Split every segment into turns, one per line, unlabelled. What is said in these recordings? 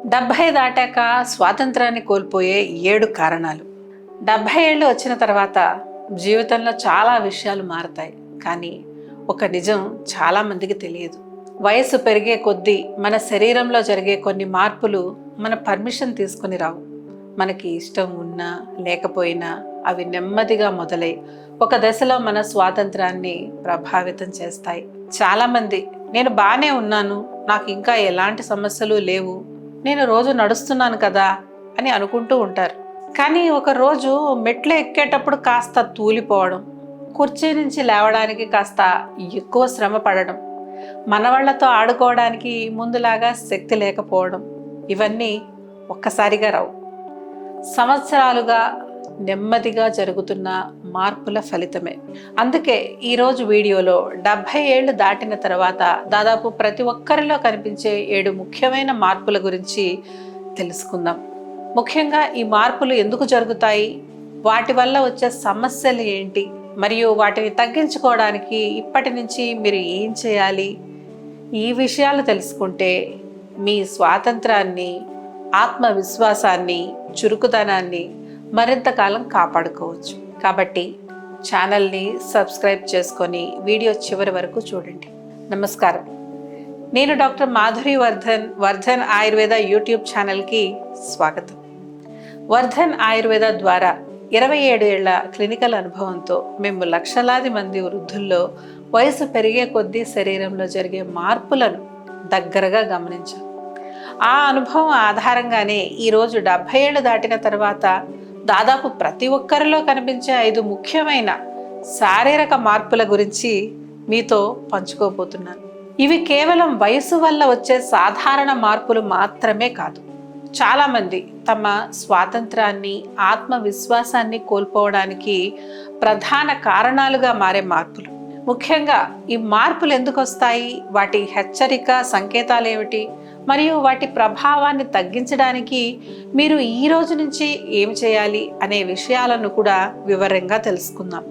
70 దాటాక స్వాతంత్రాన్ని కోల్పోయే 7 కారణాలు. 70 ఏళ్ళు వచ్చిన తర్వాత జీవితంలో చాలా విషయాలు మారతాయి. కానీ ఒక నిజం చాలామందికి తెలియదు. వయసు పెరిగే కొద్దీ మన శరీరంలో జరిగే కొన్ని మార్పులు మన పర్మిషన్ తీసుకుని రావు. మనకి ఇష్టం ఉన్నా లేకపోయినా అవి నెమ్మదిగా మొదలై ఒక దశలో మన స్వాతంత్రాన్ని ప్రభావితం చేస్తాయి. చాలామంది నేను బాగానే ఉన్నాను, నాకు ఇంకా ఎలాంటి సమస్యలు లేవు, నేను రోజు నడుస్తున్నాను కదా అని అనుకుంటూ ఉంటారు. కానీ ఒక రోజు మెట్లు ఎక్కేటప్పుడు కాస్త తూలిపోవడం, కుర్చీ నుంచి లేవడానికి కాస్త ఎక్కువ శ్రమ పడడం, మనవాళ్లతో ఆడుకోవడానికి ముందులాగా శక్తి లేకపోవడం, ఇవన్నీ ఒక్కసారిగా రావు. సంవత్సరాలుగా నెమ్మదిగా జరుగుతున్న మార్పుల ఫలితమే. అందుకే ఈరోజు వీడియోలో 70 ఏళ్ళు దాటిన తర్వాత దాదాపు ప్రతి ఒక్కరిలో కనిపించే 7 ముఖ్యమైన మార్పుల గురించి తెలుసుకుందాం. ముఖ్యంగా ఈ మార్పులు ఎందుకు జరుగుతాయి, వాటి వల్ల వచ్చే సమస్యలు ఏంటి, మరియు వాటిని తగ్గించుకోవడానికి ఇప్పటి నుంచి మీరు ఏం చేయాలి, ఈ విషయాలు తెలుసుకుంటే మీ స్వాతంత్రాన్ని, ఆత్మవిశ్వాసాన్ని, చురుకుదనాన్ని మరింత కాలం కాపాడుకోవచ్చు. కాబట్టి ఛానల్ని సబ్స్క్రైబ్ చేసుకొని వీడియో చివరి వరకు చూడండి. నమస్కారం, నేను డాక్టర్ మాధురి వర్ధన్ ఆయుర్వేద యూట్యూబ్ ఛానల్కి స్వాగతం. వర్ధన్ ఆయుర్వేద ద్వారా 27 ఏళ్ల క్లినికల్ అనుభవంతో మేము లక్షలాది మంది వృద్ధుల్లో వయసు పెరిగే కొద్దీ శరీరంలో జరిగే మార్పులను దగ్గరగా గమనించాం. ఆ అనుభవం ఆధారంగానే ఈరోజు 70 ఏళ్ళు దాటిన తర్వాత దాదాపు ప్రతి ఒక్కరిలో కనిపించే 5 ముఖ్యమైన శారీరక మార్పుల గురించి మీతో పంచుకోబోతున్నాను. ఇవి కేవలం వయసు వల్ల వచ్చే సాధారణ మార్పులు మాత్రమే కాదు. చాలామంది తమ స్వాతంత్రాన్ని, ఆత్మవిశ్వాసాన్ని కోల్పోవడానికి ప్రధాన కారణాలుగా మారే మార్పులు. ముఖ్యంగా ఈ మార్పులు ఎందుకు వస్తాయి, వాటి హెచ్చరిక సంకేతాలు ఏమిటి, మరియు వాటి ప్రభావాన్ని తగ్గించడానికి మీరు ఈ రోజు నుంచి ఏం చేయాలి అనే విషయాలను కూడా వివరంగా తెలుసుకుందాం.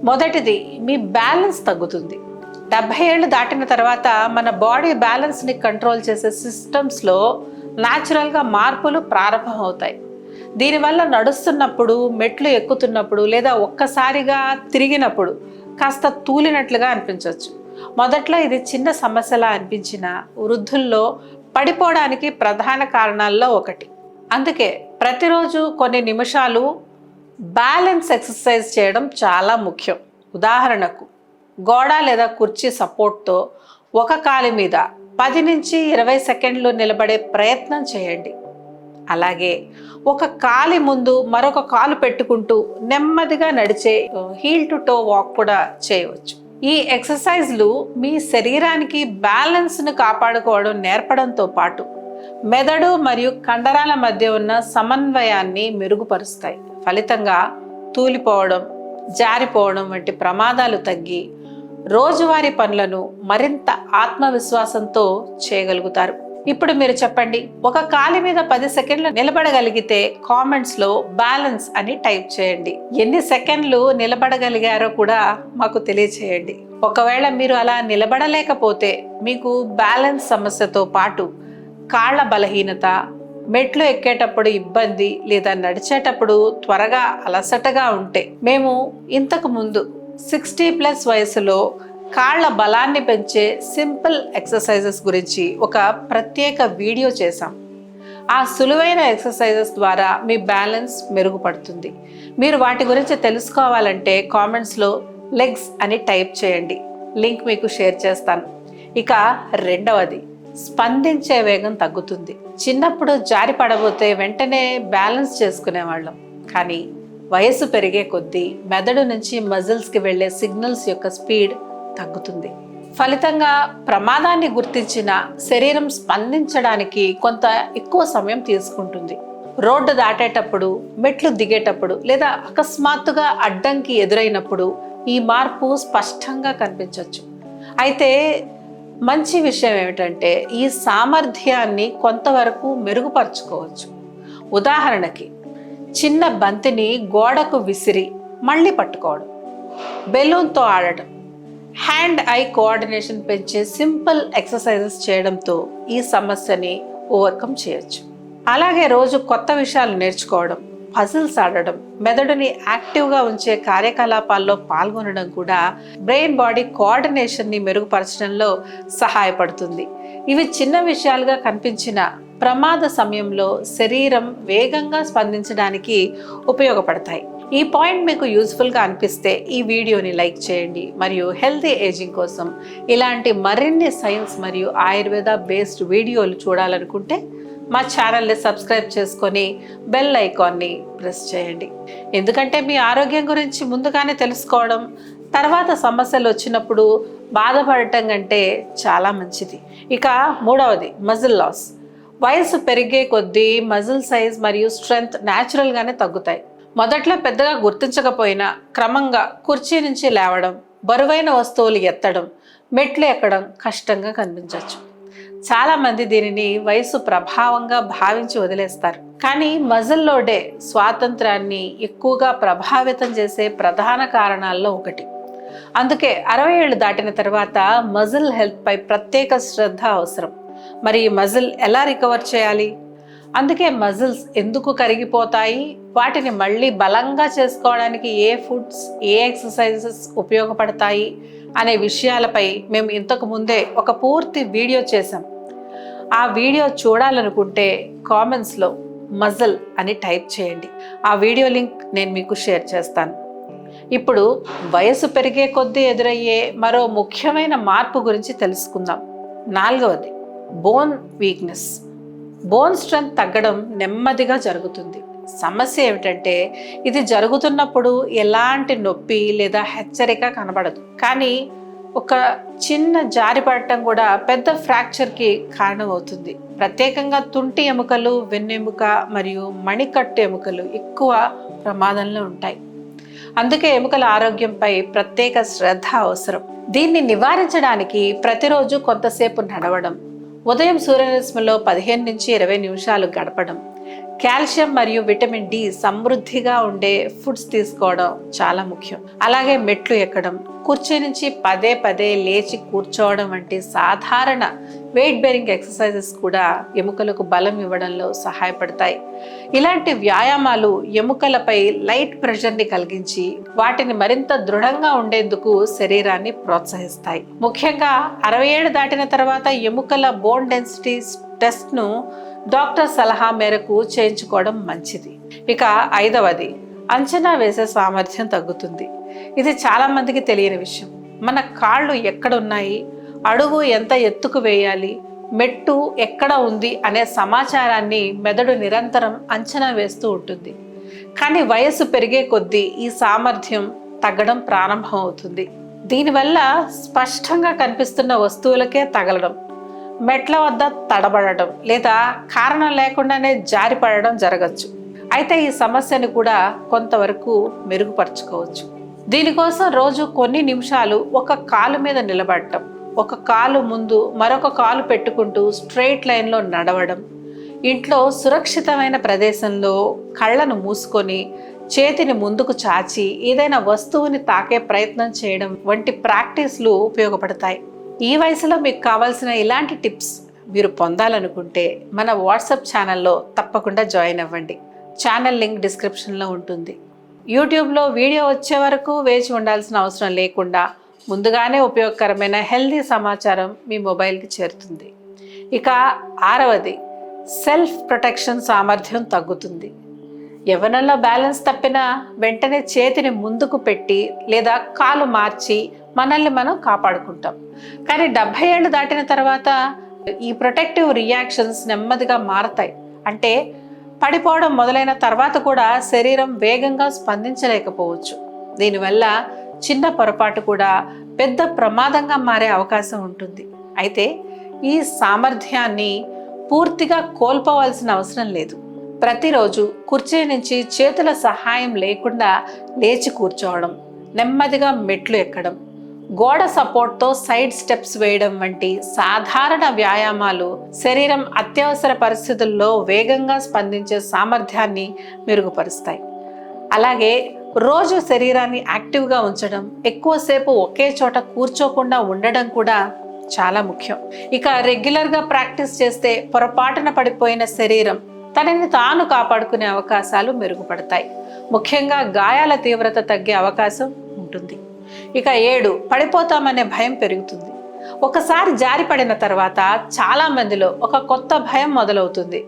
మొదటిది, మీ బ్యాలెన్స్ తగ్గుతుంది. 70 ఏళ్ళు దాటిన తర్వాత మన బాడీ బ్యాలెన్స్ని కంట్రోల్ చేసే సిస్టమ్స్లో న్యాచురల్గా మార్పులు ప్రారంభమవుతాయి. దీనివల్ల నడుస్తున్నప్పుడు, మెట్లు ఎక్కుతున్నప్పుడు లేదా ఒక్కసారిగా తిరిగినప్పుడు కాస్త తూలినట్లుగా అనిపించవచ్చు. మొదట్లో ఇది చిన్న సమస్యలా అనిపించిన వృద్ధుల్లో పడిపోవడానికి ప్రధాన కారణాల్లో ఒకటి. అందుకే ప్రతిరోజు కొన్ని నిమిషాలు బ్యాలెన్స్ ఎక్సర్సైజ్ చేయడం చాలా ముఖ్యం. ఉదాహరణకు, గోడ లేదా కుర్చీ సపోర్ట్తో ఒక కాలు మీద 10 నుంచి 20 సెకండ్లు నిలబడే ప్రయత్నం చేయండి. అలాగే ఒక కాలి ముందు మరొక కాలు పెట్టుకుంటూ నెమ్మదిగా నడిచే హీల్ టు టో వాక్ కూడా చేయవచ్చు. ఈ ఎక్సర్సైజ్లు మీ శరీరానికి బ్యాలెన్స్ను కాపాడుకోవడం నేర్పడంతో పాటు మెదడు మరియు కండరాల మధ్య ఉన్న సమన్వయాన్ని మెరుగుపరుస్తాయి. ఫలితంగా తూలిపోవడం, జారిపోవడం వంటి ప్రమాదాలు తగ్గి రోజువారీ పనులను మరింత ఆత్మవిశ్వాసంతో చేయగలుగుతారు. ఇప్పుడు మీరు చెప్పండి, ఒక కాలి మీద 10 సెకండ్లు నిలబడగలిగితే కామెంట్స్లో బ్యాలెన్స్ అని టైప్ చేయండి. ఎన్ని సెకండ్లు నిలబడగలిగారో కూడా మాకు తెలియచేయండి. ఒకవేళ మీరు అలా నిలబడలేకపోతే మీకు బ్యాలెన్స్ సమస్యతో పాటు కాళ్ళ బలహీనత, మెట్లు ఎక్కేటప్పుడు ఇబ్బంది లేదా నడిచేటప్పుడు త్వరగా అలసటగా ఉంటే, మేము ఇంతకు ముందు 60+ వయసులో కాళ్ళ బలాన్ని పెంచే సింపుల్ ఎక్సర్సైజెస్ గురించి ఒక ప్రత్యేక వీడియో చేశాం. ఆ సులువైన ఎక్సర్సైజెస్ ద్వారా మీ బ్యాలెన్స్ మెరుగుపడుతుంది. మీరు వాటి గురించి తెలుసుకోవాలంటే కామెంట్స్లో లెగ్స్ అని టైప్ చేయండి. లింక్ మీకు షేర్ చేస్తాను. ఇక రెండవది, స్పందించే వేగం తగ్గుతుంది. చిన్నప్పుడు జారి పడబోతే వెంటనే బ్యాలెన్స్ చేసుకునేవాళ్ళం. కానీ వయసు పెరిగే కొద్దీ మెదడు నుంచి మజిల్స్కి వెళ్ళే సిగ్నల్స్ యొక్క స్పీడ్ తగ్గుతుంది. ఫలితంగా ప్రమాదాన్ని గుర్తించిన శరీరం స్పందించడానికి కొంత ఎక్కువ సమయం తీసుకుంటుంది. రోడ్డు దాటేటప్పుడు, మెట్లు దిగేటప్పుడు లేదా అకస్మాత్తుగా అడ్డంకి ఎదురైనప్పుడు ఈ మార్పు స్పష్టంగా కనిపించవచ్చు. అయితే మంచి విషయం ఏమిటంటే ఈ సామర్థ్యాన్ని కొంతవరకు మెరుగుపరుచుకోవచ్చు. ఉదాహరణకి, చిన్న బంతిని గోడకు విసిరి మళ్ళీ పట్టుకోవడం, బెలూన్తో ఆడటం, హ్యాండ్ ఐ కోఆర్డినేషన్ పెంచే సింపుల్ ఎక్సర్సైజెస్ చేయడంతో ఈ సమస్యని ఓవర్కమ్ చేయొచ్చు. అలాగే రోజు కొత్త విషయాలు నేర్చుకోవడం, పజిల్స్ ఆడడం, మెదడుని యాక్టివ్గా ఉంచే కార్యకలాపాల్లో పాల్గొనడం కూడా బ్రెయిన్ బాడీ కోఆర్డినేషన్ని మెరుగుపరచడంలో సహాయపడుతుంది. ఇవి చిన్న విషయాలుగా కనిపించిన ప్రమాద సమయంలో శరీరం వేగంగా స్పందించడానికి ఉపయోగపడతాయి. ఈ పాయింట్ మీకు యూస్ఫుల్గా అనిపిస్తే ఈ వీడియోని లైక్ చేయండి. మరియు హెల్తీ ఏజింగ్ కోసం ఇలాంటి మరిన్ని సైన్స్ మరియు ఆయుర్వేద బేస్డ్ వీడియోలు చూడాలనుకుంటే మా ఛానల్ని సబ్స్క్రైబ్ చేసుకొని బెల్ ఐకాన్ని ప్రెస్ చేయండి. ఎందుకంటే మీ ఆరోగ్యం గురించి ముందుగానే తెలుసుకోవడం తర్వాత సమస్యలు వచ్చినప్పుడు బాధపడటం కంటే చాలా మంచిది. ఇక మూడవది మజిల్ లాస్. వయసు పెరిగే కొద్దీ మజిల్ సైజ్ మరియు స్ట్రెంగ్త్ న్యాచురల్గానే తగ్గుతాయి. మొదట్లో పెద్దగా గుర్తించకపోయినా క్రమంగా కుర్చీ నుంచి లేవడం, బరువైన వస్తువులు ఎత్తడం, మెట్లు ఎక్కడం కష్టంగా కనిపించవచ్చు. చాలామంది దీనిని వయసు ప్రభావంగా భావించి వదిలేస్తారు. కానీ మజిల్ లోడే స్వాతంత్రాన్ని ఎక్కువగా ప్రభావితం చేసే ప్రధాన కారణాల్లో ఒకటి. అందుకే 60 ఏళ్ళు దాటిన తర్వాత మజిల్ హెల్త్ పై ప్రత్యేక శ్రద్ధ అవసరం. మరి ఈ మజిల్ ఎలా రికవర్ చేయాలి? అందుకే మజిల్స్ ఎందుకు కరిగిపోతాయి, వాటిని మళ్ళీ బలంగా చేసుకోవడానికి ఏ ఫుడ్స్, ఏ ఎక్సర్సైజెస్ ఉపయోగపడతాయి అనే విషయాలపై మేము ఇంతకు ముందే ఒక పూర్తి వీడియో చేసాం. ఆ వీడియో చూడాలనుకుంటే కామెంట్స్లో మజిల్ అని టైప్ చేయండి. ఆ వీడియో లింక్ నేను మీకు షేర్ చేస్తాను. ఇప్పుడు వయసు పెరిగే కొద్దీ ఎదురయ్యే మరో ముఖ్యమైన మార్పు గురించి తెలుసుకుందాం. 4వది బోన్ వీక్నెస్. బోన్ స్ట్రెంగ్త్ తగ్గడం నెమ్మదిగా జరుగుతుంది. సమస్య ఏమిటంటే ఇది జరుగుతున్నప్పుడు ఎలాంటి నొప్పి లేదా హెచ్చరిక కనబడదు. కానీ ఒక చిన్న జారిపడటం కూడా పెద్ద ఫ్రాక్చర్కి కారణమవుతుంది. ప్రత్యేకంగా తుంటి ఎముకలు, వెన్నెముక మరియు మణికట్టు ఎముకలు ఎక్కువ ప్రమాదంలో ఉంటాయి. అందుకే ఎముకల ఆరోగ్యంపై ప్రత్యేక శ్రద్ధ అవసరం. దీన్ని నివారించడానికి ప్రతిరోజు కొంతసేపు నడవడం, ఉదయం సూర్యరశ్మిలో 15 నుంచి 20 నిమిషాలు గడపడం, కాల్షియం మరియు విటమిన్ డి సమృద్ధిగా ఉండే ఫుడ్స్ తీసుకోవడం చాలా ముఖ్యం. అలాగే మెట్లు ఎక్కడం, కుర్చీ నుంచి పదే పదే లేచి కూర్చోవడం వంటి సాధారణ వెయిట్ బేరింగ్ ఎక్సర్సైజెస్ కూడా ఎముకలకు బలం ఇవ్వడంలో సహాయపడతాయి. ఇలాంటి వ్యాయామాలు ఎముకలపై లైట్ ప్రెషర్ని కలిగించి వాటిని మరింత దృఢంగా ఉండేందుకు శరీరాన్ని ప్రోత్సహిస్తాయి. ముఖ్యంగా 60 ఏళ్ళు దాటిన తర్వాత ఎముకల బోన్ డెన్సిటీ టెస్ట్ను డాక్టర్ సలహా మేరకు చేయించుకోవడం మంచిది. ఇక 5వది అంచనా వేసే సామర్థ్యం తగ్గుతుంది. ఇది చాలా మందికి తెలియని విషయం. మన కాళ్ళు ఎక్కడ ఉన్నాయి, అడుగు ఎంత ఎత్తుకు వేయాలి, మెట్టు ఎక్కడ ఉంది అనే సమాచారాన్ని మెదడు నిరంతరం అంచనా వేస్తూ ఉంటుంది. కానీ వయసు పెరిగే కొద్దీ ఈ సామర్థ్యం తగ్గడం ప్రారంభం అవుతుంది. దీనివల్ల స్పష్టంగా కనిపిస్తున్న వస్తువులకే తగలడం, మెట్ల వద్ద తడబడడం లేదా కారణం లేకుండానే జారిపడడం జరగచ్చు. అయితే ఈ సమస్యను కూడా కొంతవరకు మెరుగుపరుచుకోవచ్చు. దీనికోసం రోజు కొన్ని నిమిషాలు ఒక కాలు మీద నిలబడటం, ఒక కాలు ముందు మరొక కాలు పెట్టుకుంటూ స్ట్రెయిట్ లైన్లో నడవడం, ఇంట్లో సురక్షితమైన ప్రదేశంలో కళ్ళను మూసుకొని చేతిని ముందుకు చాచి ఏదైనా వస్తువుని తాకే ప్రయత్నం చేయడం వంటి ప్రాక్టీస్లు ఉపయోగపడతాయి. ఈ వయసులో మీకు కావాల్సిన ఇలాంటి టిప్స్ మీరు పొందాలనుకుంటే మన వాట్సాప్ ఛానల్లో తప్పకుండా జాయిన్ అవ్వండి. ఛానల్ లింక్ డిస్క్రిప్షన్లో ఉంటుంది. యూట్యూబ్లో వీడియో వచ్చే వరకు వేచి ఉండాల్సిన అవసరం లేకుండా ముందుగానే ఉపయోగకరమైన హెల్తీ సమాచారం మీ మొబైల్కి చేరుతుంది. ఇక 6వది సెల్ఫ్ ప్రొటెక్షన్ సామర్థ్యం తగ్గుతుంది. యవ్వనంలో బ్యాలెన్స్ తప్పినా వెంటనే చేతిని ముందుకు పెట్టి లేదా కాలు మార్చి మనల్ని మనం కాపాడుకుంటాం. కానీ 70 ఏళ్ళు దాటిన తర్వాత ఈ ప్రొటెక్టివ్ రియాక్షన్స్ నెమ్మదిగా మారతాయి. అంటే పడిపోవడం మొదలైన తర్వాత కూడా శరీరం వేగంగా స్పందించలేకపోవచ్చు. దీనివల్ల చిన్న పొరపాటు కూడా పెద్ద ప్రమాదంగా మారే అవకాశం ఉంటుంది. అయితే ఈ సామర్థ్యాన్ని పూర్తిగా కోల్పోవాల్సిన అవసరం లేదు. ప్రతిరోజు కుర్చీ నుంచి చేతుల సహాయం లేకుండా లేచి కూర్చోవడం, నెమ్మదిగా మెట్లు ఎక్కడం, గోడ సపోర్ట్తో సైడ్ స్టెప్స్ వేయడం వంటి సాధారణ వ్యాయామాలు శరీరం అత్యవసర పరిస్థితుల్లో వేగంగా స్పందించే సామర్థ్యాన్ని మెరుగుపరుస్తాయి. అలాగే రోజు శరీరాన్ని యాక్టివ్గా ఉంచడం, ఎక్కువసేపు ఒకే చోట కూర్చోకుండా ఉండడం కూడా చాలా ముఖ్యం. ఇక రెగ్యులర్గా ప్రాక్టీస్ చేస్తే పొరపాటున పడిపోయిన శరీరం తనని తాను కాపాడుకునే అవకాశాలు మెరుగుపడతాయి. ముఖ్యంగా గాయాల తీవ్రత తగ్గే అవకాశం ఉంటుంది. ఇక 7, పడిపోతామనే భయం పెరుగుతుంది. ఒకసారి జారి పడిన తర్వాత చాలా మందిలో ఒక కొత్త భయం మొదలవుతుంది.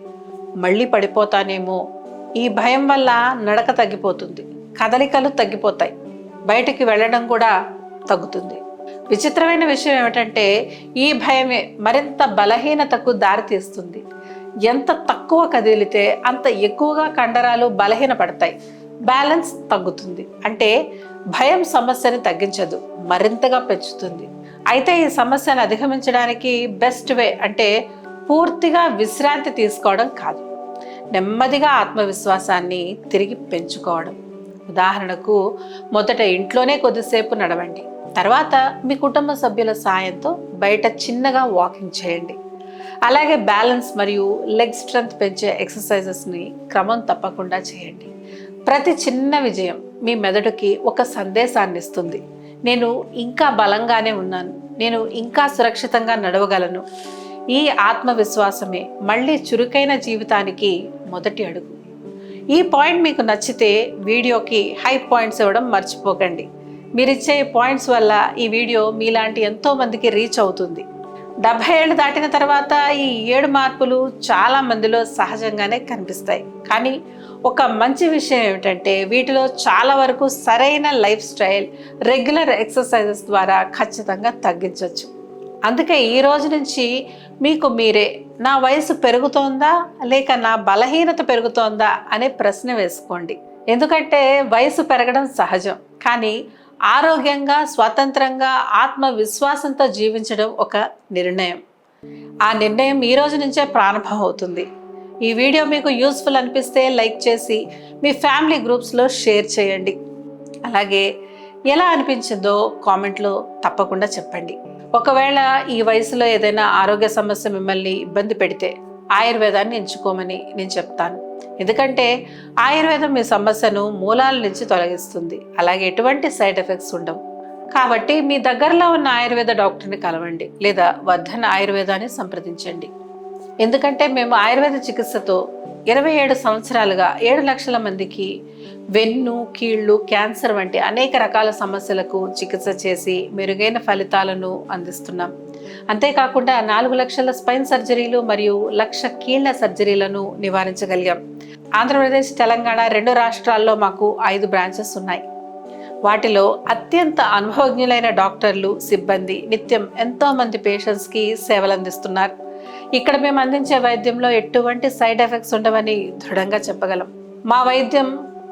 మళ్ళీ పడిపోతానేమో, ఈ భయం వల్ల నడక తగ్గిపోతుంది, కదలికలు తగ్గిపోతాయి, బయటికి వెళ్ళడం కూడా తగ్గుతుంది. విచిత్రమైన విషయం ఏమిటంటే ఈ భయమే మరింత బలహీనతకు దారితీస్తుంది. ఎంత తక్కువ కదిలితే అంత ఎక్కువగా కండరాలు బలహీనపడతాయి, బ్యాలెన్స్ తగ్గుతుంది. అంటే భయం సమస్యని తగ్గించదు, మరింతగా పెంచుతుంది. అయితే ఈ సమస్యను అధిగమించడానికి బెస్ట్ వే అంటే పూర్తిగా విశ్రాంతి తీసుకోవడం కాదు, నెమ్మదిగా ఆత్మవిశ్వాసాన్ని తిరిగి పెంచుకోవడం. ఉదాహరణకు, మొదట ఇంట్లోనే కొద్దిసేపు నడవండి, తర్వాత మీ కుటుంబ సభ్యుల సాయంతో బయట చిన్నగా వాకింగ్ చేయండి. అలాగే బ్యాలెన్స్ మరియు లెగ్ స్ట్రెంగ్త్ పెంచే ఎక్సర్సైజెస్ని క్రమం తప్పకుండా చేయండి. ప్రతి చిన్న విజయం మీ మెదడుకి ఒక సందేశాన్ని ఇస్తుంది. నేను ఇంకా బలంగానే ఉన్నాను, నేను ఇంకా సురక్షితంగా నడవగలను. ఈ ఆత్మవిశ్వాసమే మళ్ళీ చురుకైన జీవితానికి మొదటి అడుగు. ఈ పాయింట్ మీకు నచ్చితే వీడియోకి హై పాయింట్స్ ఇవ్వడం మర్చిపోకండి. మీరిచ్చే పాయింట్స్ వల్ల ఈ వీడియో మీలాంటి ఎంతో మందికి రీచ్ అవుతుంది. 70 ఏళ్ళు దాటిన తర్వాత ఈ 7 మార్పులు చాలా మందిలో సహజంగానే కనిపిస్తాయి. కానీ ఒక మంచి విషయం ఏమిటంటే వీటిలో చాలా వరకు సరైన లైఫ్ స్టైల్, రెగ్యులర్ ఎక్సర్సైజెస్ ద్వారా ఖచ్చితంగా తగ్గించవచ్చు. అందుకే ఈ రోజు నుంచి మీకు మీరే, నా వయసు పెరుగుతోందా లేక నా బలహీనత పెరుగుతోందా అనే ప్రశ్న వేసుకోండి. ఎందుకంటే వయసు పెరగడం సహజం, కానీ ఆరోగ్యంగా, స్వతంత్రంగా, ఆత్మవిశ్వాసంతో జీవించడం ఒక నిర్ణయం. ఆ నిర్ణయం ఈ రోజు నుంచే ప్రారంభం అవుతుంది. ఈ వీడియో మీకు యూస్ఫుల్ అనిపిస్తే లైక్ చేసి మీ ఫ్యామిలీ గ్రూప్స్లో షేర్ చేయండి. అలాగే ఎలా అనిపించిందో కామెంట్లో తప్పకుండా చెప్పండి. ఒకవేళ ఈ వయసులో ఏదైనా ఆరోగ్య సమస్య మిమ్మల్ని ఇబ్బంది పెడితే ఆయుర్వేదాన్ని ఎంచుకోమని నేను చెప్తాను. ఎందుకంటే ఆయుర్వేదం మీ సమస్యను మూలాల నుంచి తొలగిస్తుంది, అలాగే ఎటువంటి సైడ్ ఎఫెక్ట్స్ ఉండవు. కాబట్టి మీ దగ్గరలో ఉన్న ఆయుర్వేద డాక్టర్ని కలవండి, లేదా వర్ధన ఆయుర్వేదాన్ని సంప్రదించండి. ఎందుకంటే మేము ఆయుర్వేద చికిత్సతో 27 సంవత్సరాలుగా 7 లక్షల మందికి వెన్ను, కీళ్ళు, క్యాన్సర్ వంటి అనేక రకాల సమస్యలకు చికిత్స చేసి మెరుగైన ఫలితాలను అందిస్తున్నాం. అంతేకాకుండా 4 లక్షల స్పైన్ సర్జరీలు మరియు 1 లక్ష కీళ్ల సర్జరీలను నివారించగలిగాం. ఆంధ్రప్రదేశ్, తెలంగాణ 2 రాష్ట్రాల్లో మాకు 5 బ్రాంచెస్ ఉన్నాయి. వాటిలో అత్యంత అనుభవజ్ఞులైన డాక్టర్లు, సిబ్బంది నిత్యం ఎంతో మంది పేషెంట్స్కి సేవలు అందిస్తున్నారు. ఇక్కడ మేము అందించే వైద్యంలో ఎటువంటి సైడ్ ఎఫెక్ట్స్ ఉండవని దృఢంగా చెప్పగలం. మా వైద్యం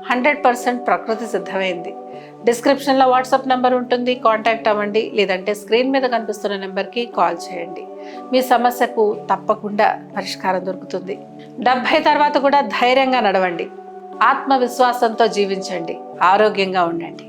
100% ప్రకృతి సిద్ధమైంది. డిస్క్రిప్షన్లో వాట్సాప్ నెంబర్ ఉంటుంది, కాంటాక్ట్ అవ్వండి. లేదంటే స్క్రీన్ మీద కనిపిస్తున్న నెంబర్కి కాల్ చేయండి. మీ సమస్యకు తప్పకుండా పరిష్కారం దొరుకుతుంది. 70 తర్వాత కూడా ధైర్యంగా నడవండి, ఆత్మవిశ్వాసంతో జీవించండి, ఆరోగ్యంగా ఉండండి.